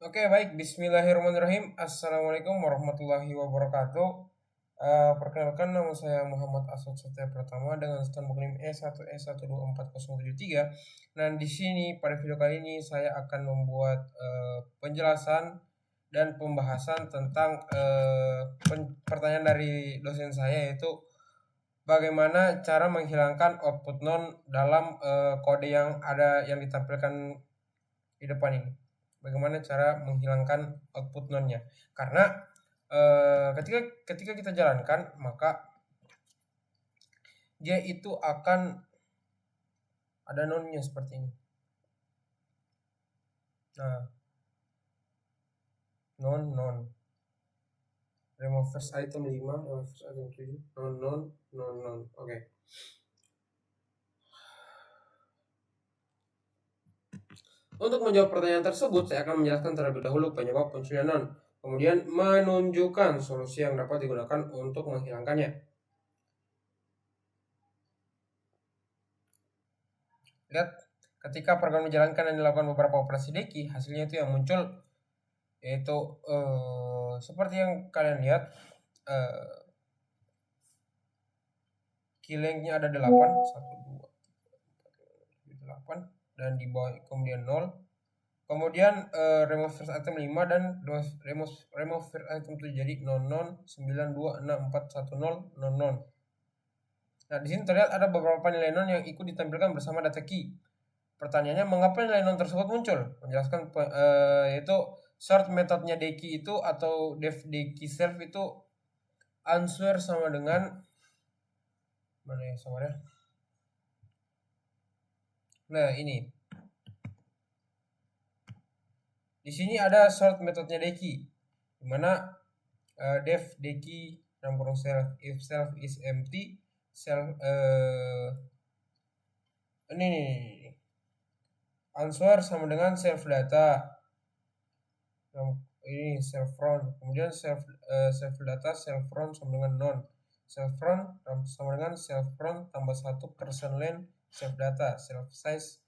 Oke, baik. Bismillahirrahmanirrahim. Assalamualaikum warahmatullahi wabarakatuh. Perkenalkan, nama saya Muhammad Asad Satya Pratama dengan stand NIM E1E1240073. Nah, di sini pada video kali ini saya akan membuat penjelasan dan pembahasan tentang pertanyaan dari dosen saya, yaitu bagaimana cara menghilangkan output non dalam kode yang ditampilkan di depan ini. Bagaimana cara menghilangkan output nonnya? Karena ketika kita jalankan, maka dia itu akan ada nonnya seperti ini. Nah, non remove first item 5, remove first item 7, non. Oke. Untuk menjawab pertanyaan tersebut, saya akan menjelaskan terlebih dahulu penyebab munculnya non, kemudian menunjukkan solusi yang dapat digunakan untuk menghilangkannya. Lihat, ketika program dijalankan dan dilakukan beberapa operasi deki, hasilnya itu yang muncul yaitu seperti yang kalian lihat, key length-nya ada 8, 1, 2, 3, 4, 8, dan di bawah kemudian 0. Kemudian remove first item 5 dan remove first item 7, jadi 00, 92, 64, 10, 00. Nah, di sini terlihat ada beberapa nilai non yang ikut ditampilkan bersama data key. Pertanyaannya, mengapa nilai non tersebut muncul? Menjelaskan yaitu sort metodenya deki itu atau def deki self itu answer sama dengan mana ya samarnya? Nah, ini. Di sini ada sort metodenya deki, di mana def deki number self if self is empty, self ini answer sama dengan self data. Ini self front, kemudian self data self front sama dengan non, self front sama dengan self front tambah 1 person length self data, self size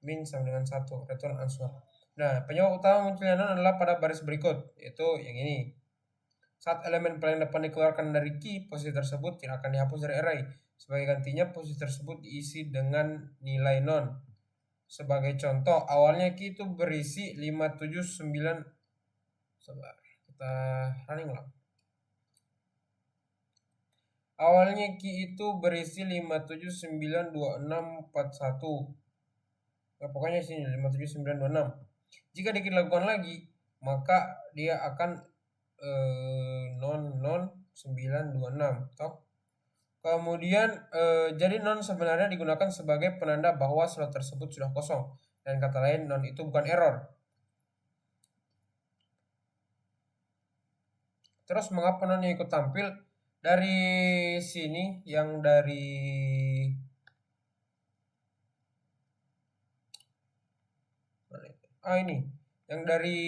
min sama dengan 1, return answer. Nah, penyebab utama munculnya non adalah pada baris berikut, yaitu yang ini. Saat elemen paling depan dikeluarkan dari key, posisi tersebut tidak akan dihapus dari array. Sebagai gantinya, posisi tersebut diisi dengan nilai non. Sebagai contoh, awalnya key itu berisi 579. Sebentar, kita running lah. Awalnya key itu berisi 579261. Nah, pokoknya sini 57926. Jika dilakukan lagi, maka dia akan 926 toh. Kemudian jadi non sebenarnya digunakan sebagai penanda bahwa slot tersebut sudah kosong. Dan kata lain, non itu bukan error. Terus mengapa non ikut tampil? Dari sini yang dari ini yang dari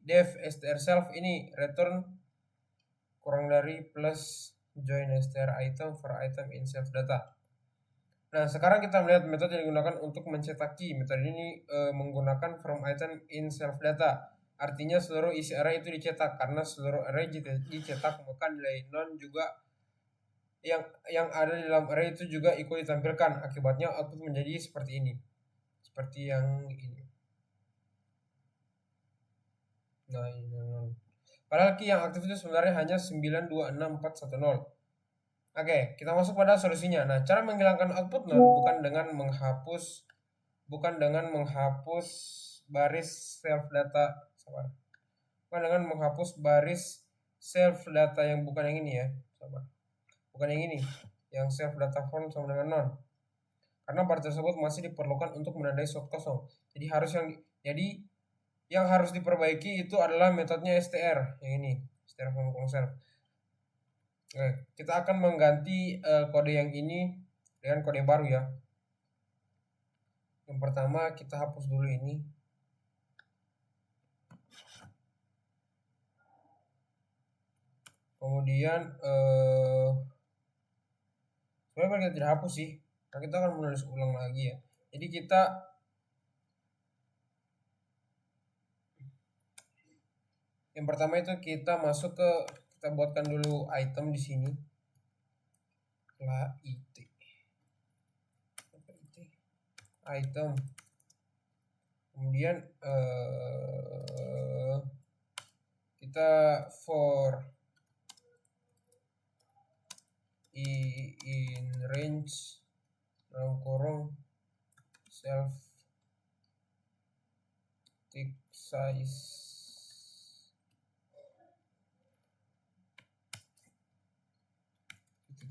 def str self ini return kurang dari plus join str item for item in self data. Nah, sekarang kita melihat metode yang digunakan untuk mencetak key. Metode ini menggunakan from item in self data. Artinya seluruh isi array itu dicetak. Karena seluruh array dicetak, maka nilai non juga yang ada di dalam array itu juga ikut ditampilkan. Akibatnya output menjadi seperti ini. Seperti yang ini. Nah, ini non. Padahal key yang aktif itu sebenarnya hanya 926410. Oke, kita masuk pada solusinya. Nah, cara menghilangkan output non bukan dengan menghapus baris self data, sabar. Bukan dengan menghapus baris self data yang bukan yang ini ya, sabar. Bukan yang ini, yang self data form sama dengan non. Karena baris tersebut masih diperlukan untuk menandai slot kosong. Jadi yang harus diperbaiki itu adalah metodenya str yang ini, str form self. Oke, kita akan mengganti kode yang ini dengan kode baru ya. Yang pertama kita hapus dulu ini. Kemudian sebenarnya kita tidak hapus sih, karena kita akan menulis ulang lagi ya. Jadi kita Yang pertama itu kita masuk ke, kita buatkan dulu item di sini. Item. Kemudian kita for in range dalam kurung self tick size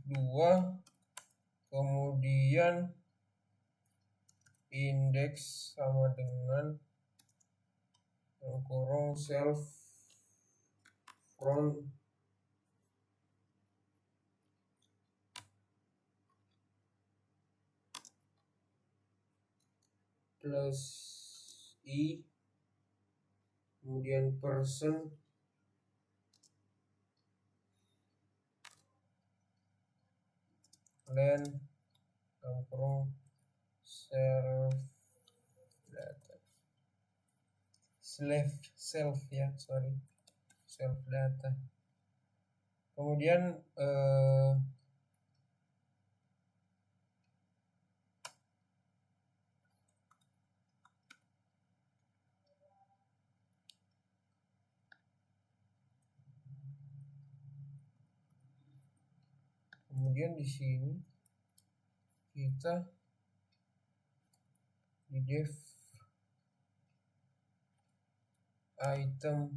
(2), kemudian index sama dengan dalam kurung self from plus i, kemudian person len dalam kurung self data self data. Kemudian di sini kita di def item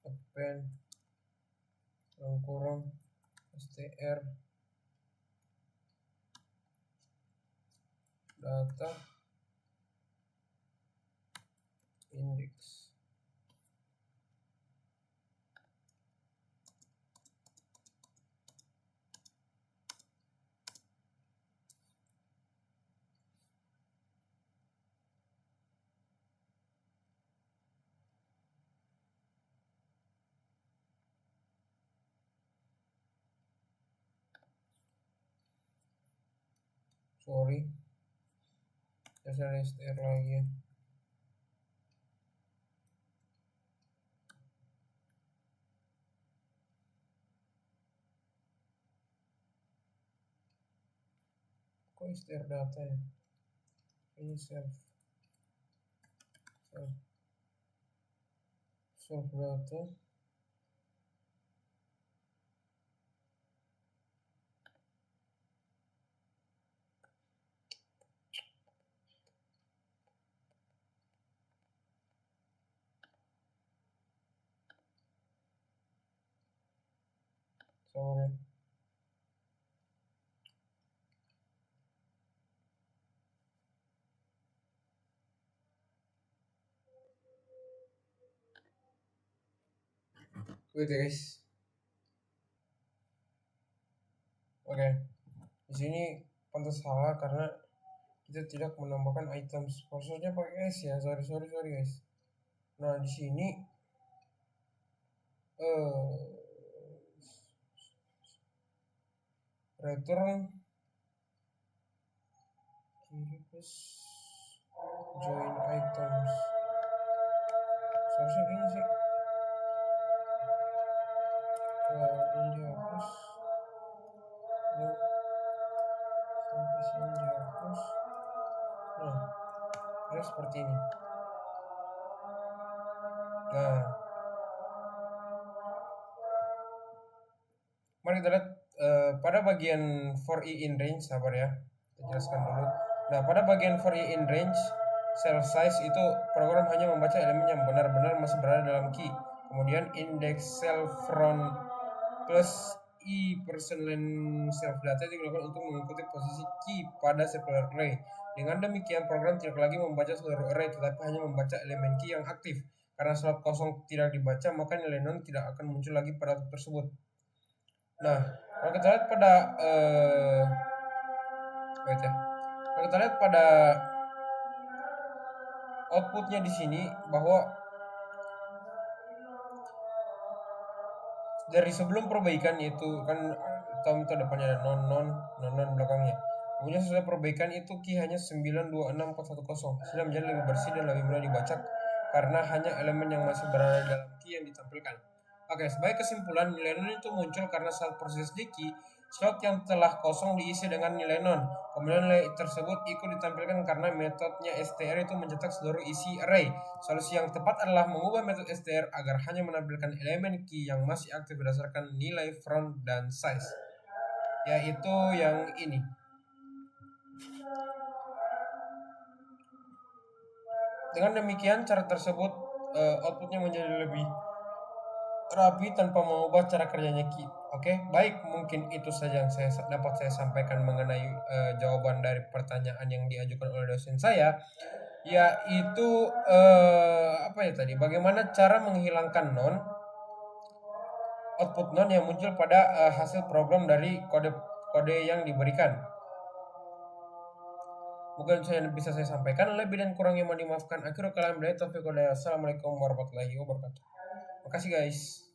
append dalam kurung str data index. Sorry, saya str lagi ya. Kok str data ya? Ini self data. Sorry. Wait ya guys. Oke. Di sini pantas salah karena kita tidak menambahkan items. Maksudnya pakai s ya. Sorry guys. Nah, di sini return kiri plus join items. Seharusnya gini sih. Ini dihapus. Dan sampai sini dihapus. Nah, kira seperti ini. Nah, mari kita lihat pada bagian for i in range, sabar ya, kita jelaskan dulu. Nah, pada bagian for i in range self size itu program hanya membaca elemen yang benar-benar masih berada dalam key. Kemudian index self from plus i person len self data digunakan untuk mengikuti posisi key pada circular array. Dengan demikian program tidak lagi membaca seluruh array tetapi hanya membaca elemen key yang aktif. Karena slot kosong tidak dibaca, maka nilai non tidak akan muncul lagi pada output tersebut. Nah, kalau kita lihat pada kalau kita lihat pada outputnya di sini bahwa dari sebelum perbaikan itu kan Tom itu depannya ada non belakangnya. Kemudian sesudah perbaikan itu key hanya 926410 sehingga menjadi lebih bersih dan lebih mudah dibaca karena hanya elemen yang masih berada dalam key yang ditampilkan. Oke, sebagai kesimpulan, nilai non itu muncul karena saat proses decay, slot yang telah kosong diisi dengan nilai non. Kemudian nilai tersebut ikut ditampilkan karena metodenya STR itu mencetak seluruh isi array. Solusi yang tepat adalah mengubah metode STR agar hanya menampilkan elemen key yang masih aktif berdasarkan nilai front dan size, yaitu yang ini. Dengan demikian, cara tersebut outputnya menjadi lebih rapi tanpa mengubah cara kerjanya key. Oke, baik, mungkin itu saja yang dapat saya sampaikan mengenai jawaban dari pertanyaan yang diajukan oleh dosen saya, yaitu apa ya tadi? Bagaimana cara menghilangkan non output non yang muncul pada hasil program dari kode yang diberikan. Mungkin bisa saya sampaikan, lebih dan kurangnya mohon dimaafkan. Akhirul kalam, Assalamualaikum warahmatullahi wabarakatuh. Makasih guys.